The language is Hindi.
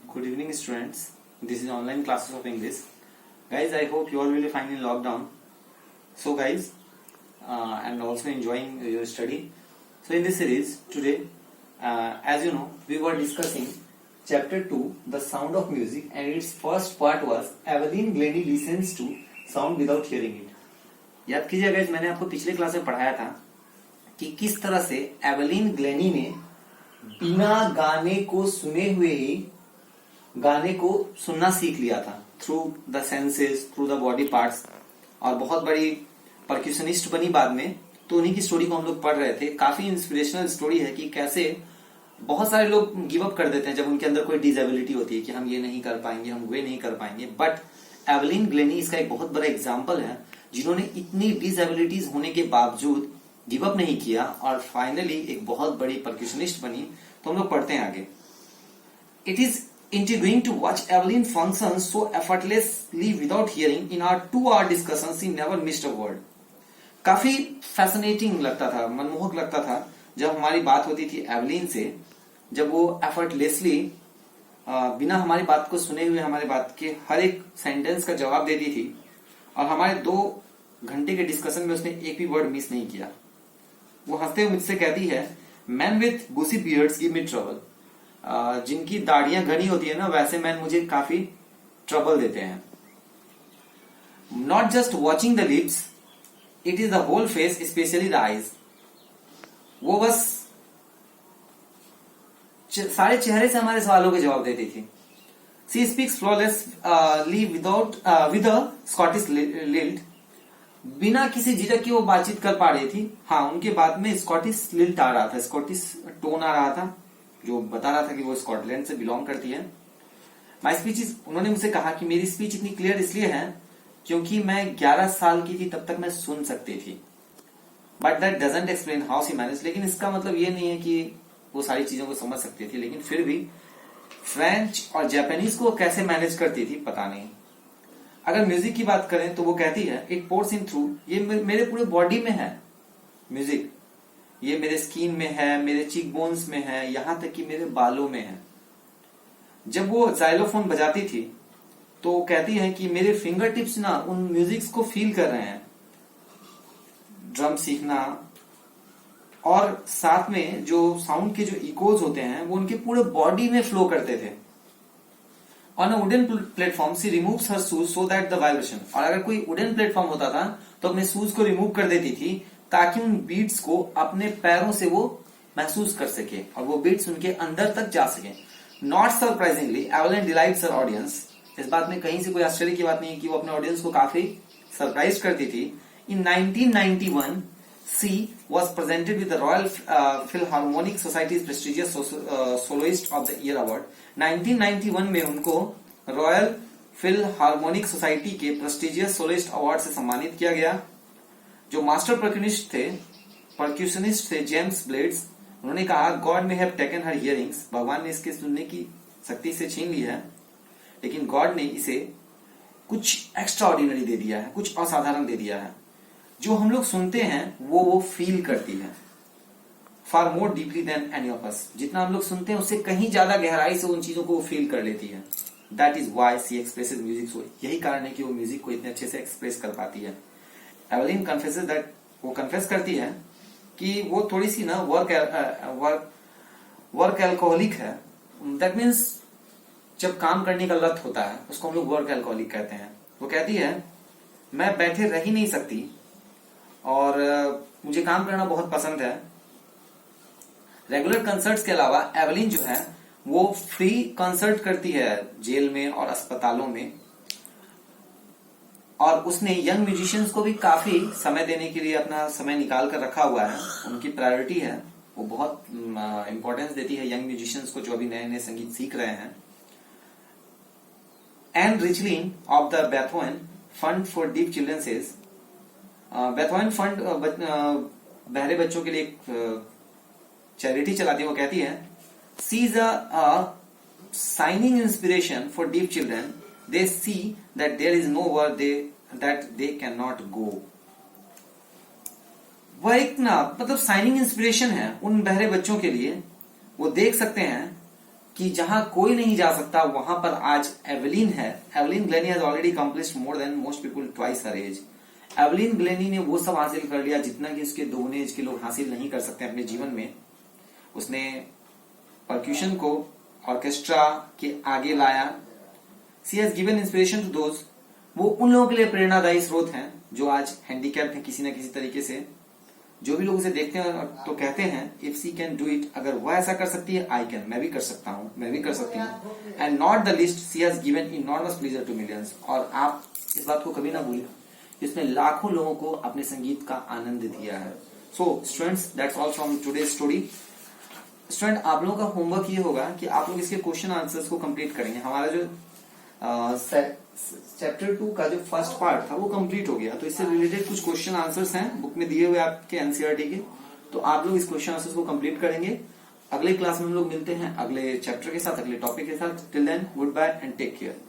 Good evening, students. This is online classes of English. Guys, I hope you all will be fine in lockdown. So, guys, and also enjoying your study. So, in this series today, as you know, we were discussing chapter 2, The Sound of Music, and its first part was Evelyn Glennie listens to sound without hearing it. याद कीजिए गाइस, मैंने आपको पिछले क्लास में पढ़ाया था कि किस तरह से एवलिन ग्लेनी ने बिना गाने को सुने हुए ही गाने को सुनना सीख लिया था through the senses, through the body parts, और बहुत बड़ी परक्यूशनिस्ट बनी बाद में। तो उन्हीं की स्टोरी को हम लोग पढ़ रहे थे। काफी इंस्पिरेशनल स्टोरी है कि कैसे बहुत सारे लोग गिव अप कर देते हैं जब उनके अंदर कोई डिसेबिलिटी होती है कि हम ये नहीं कर पाएंगे, हम वे नहीं कर पाएंगे। बट एवलिन ग्लेनी इसका एक बहुत बड़ा एग्जाम्पल है, जिन्होंने इतनी डिसेबिलिटीज होने के बावजूद गिव अप नहीं किया और फाइनली एक बहुत बड़ी परक्यूशनिस्ट बनी। तो हम लोग पढ़ते हैं आगे। It is intriguing to watch Evelyn function so effortlessly without hearing. In our 2-hour discussion, she never missed a word. काफी फैसिनेटिंग लगता था, मनमोहक लगता था जब हमारी बात होती थी एवलिन से, जब वो एफर्टलेसली बिना हमारी बात को सुने हुए हमारी बात के हर एक सेंटेंस का जवाब देती थी, और हमारे 2 घंटे के डिस्कशन में उसने एक भी वर्ड मिस नहीं किया। वो हंसते हुए मुझसे कहती है, man with busy beards give me trouble. जिनकी दाढ़ियां घनी होती है ना, वैसे मैन मुझे काफी ट्रबल देते हैं। Not just watching the lips, it is the whole face, specially the eyes. वो बस सारे चेहरे से हमारे सवालों के जवाब देती थी। She speaks flawlessly with a Scottish lilt. बिना किसी झिझक के वो बातचीत कर पा रही थी। हाँ, उनके बाद में स्कॉटिश लिल्ट आ रहा था, स्कॉटिश टोन आ रहा था, जो बता रहा था कि वो स्कॉटलैंड से बिलोंग करती है। माई स्पीच इज, उन्होंने मुझसे कहा कि मेरी स्पीच इतनी क्लियर इसलिए है क्योंकि मैं 11 साल की थी, तब तक मैं सुन सकती थी। But that doesn't explain how she manage. लेकिन इसका मतलब ये नहीं है कि वो सारी चीजों को समझ सकती थी, लेकिन फिर भी फ्रेंच और जापानीज को कैसे मैनेज करती थी पता नहीं। अगर म्यूजिक की बात करें तो वो कहती है, इट पोर्स इन थ्रू, ये मेरे पूरे बॉडी में है म्यूजिक, ये मेरे स्किन में है, मेरे चीक बोन्स में है, यहां तक कि मेरे बालों में है। जब वो जाइलोफोन बजाती थी तो कहती है कि मेरे फिंगर टिप्स ना उन म्यूजिक्स को फील कर रहे हैं। ड्रम सीखना और साथ में जो साउंड के जो इकोज होते हैं वो उनके पूरे बॉडी में फ्लो करते थे। On a wooden platform she removes her shoes so that the vibration. और अगर कोई वुडन प्लेटफॉर्म होता था तो अपने शूज को रिमूव कर देती थी ताकि उन बीट्स को अपने पैरों से वो महसूस कर सके और वो बीट्स उनके अंदर तक जा सके। Not surprisingly Evelyn delights her audience. इस बात में कहीं से कोई आश्चर्य की बात नहीं है कि वो अपने ऑडियंस को काफी सरप्राइज करती थी। In 1991 she was presented with the Royal Philharmonic Society's prestigious soloist of the year award. 1991 में उनको रॉयल फिलहार्मोनिक सोसाइटी के प्रेस्टिजियस सोलोइस्ट अवार्ड से सम्मानित किया गया। जो मास्टर परक्यूशनिस्ट थे जेम्स ब्लेड्स, उन्होंने कहा, God may have taken her hearings. भगवान ने इसके सुनने की शक्ति से छीन ली है, लेकिन गॉड ने इसे कुछ एक्स्ट्रा ऑर्डिनरी दे दिया है, कुछ असाधारण दे दिया है। जो हम लोग सुनते हैं वो फील करती है far more deeply than any of us. जितना हम लोग सुनते हैं उससे कहीं ज्यादा गहराई से उन चीजों को वो फील कर लेती है। That is why she expresses music so. यही कारण है कि वो म्यूजिक को इतने अच्छे से एक्सप्रेस कर पाती है। एवलिन कन्फेसेस दैट, वो कन्फेस करती है कि वो थोड़ी सी ना वर्क एल्कोहलिक है। दैट मीन्स जब काम करने का लत होता है उसको हम लोग वर्क एल्कोहलिक कहते हैं। वो कहती है, मैं बैठे रह ही नहीं सकती और मुझे काम करना बहुत पसंद है। रेगुलर कंसर्ट्स के अलावा एवलिन जो है वो फ्री कंसर्ट करती है जेल में और अस्पतालों में, और उसने यंग म्यूजिशियंस को भी काफी समय देने के लिए अपना समय निकाल कर रखा हुआ है। उनकी प्रायोरिटी है, वो बहुत इंपॉर्टेंस देती है यंग म्यूजिशियंस को जो अभी नए नए संगीत सीख रहे हैं। And Richlin of the Beethoven Fund for deaf children says, Beethoven Fund बहरे बच्चों के लिए एक चैरिटी चलाती है। वो कहती है, she is a shining inspiration for deaf children, they see that there is nowhere that they cannot go। वह एक ना मतलब शाइनिंग इंस्पिरेशन है उन बहरे बच्चों के लिए। वो देख सकते हैं कि जहां कोई नहीं जा सकता वहां पर आज एवलिन है। Evelyn Glennie has already accomplished more than most people twice her age. Evelyn Glennie ने वो सब हासिल कर लिया जितना कि उसके दोगुने एज के लोग हासिल नहीं कर सकते अपने जीवन में। उसने परक्यूशन को ऑर्केस्ट्रा के आगे लाया। She has given inspiration to those, वो उन लोगों के लिए प्रेरणादायी स्रोत हैं जो आज हैंडीकैप्ड हैं किसी न किसी तरीके से। जो भी लोग उसे देखते हैं तो कहते हैं if she can do it, अगर वह ऐसा कर सकती है आई कैन, मैं भी कर सकता हूं, मैं भी कर सकती हूँ। And not the list, she has given enormous pleasure to millions. और आप इस बात को कभी ना भूलें, जिसने लाखों लोगों को अपने संगीत का आनंद दिया है। So students, that's all from today's story. Student, आप लोगों का होमवर्क ये होगा कि आप लोग इसके क्वेश्चन आंसर्स को कंप्लीट करेंगे। हमारा जो चैप्टर 2 का जो फर्स्ट पार्ट था वो कंप्लीट हो गया, तो इससे रिलेटेड कुछ क्वेश्चन आंसर्स हैं बुक में दिए हुए आपके एनसीईआरटी के, तो आप लोग इस क्वेश्चन आंसर्स को कंप्लीट करेंगे। अगले क्लास में हम लोग मिलते हैं अगले चैप्टर के साथ, अगले टॉपिक के साथ। Till then, good bye and take care.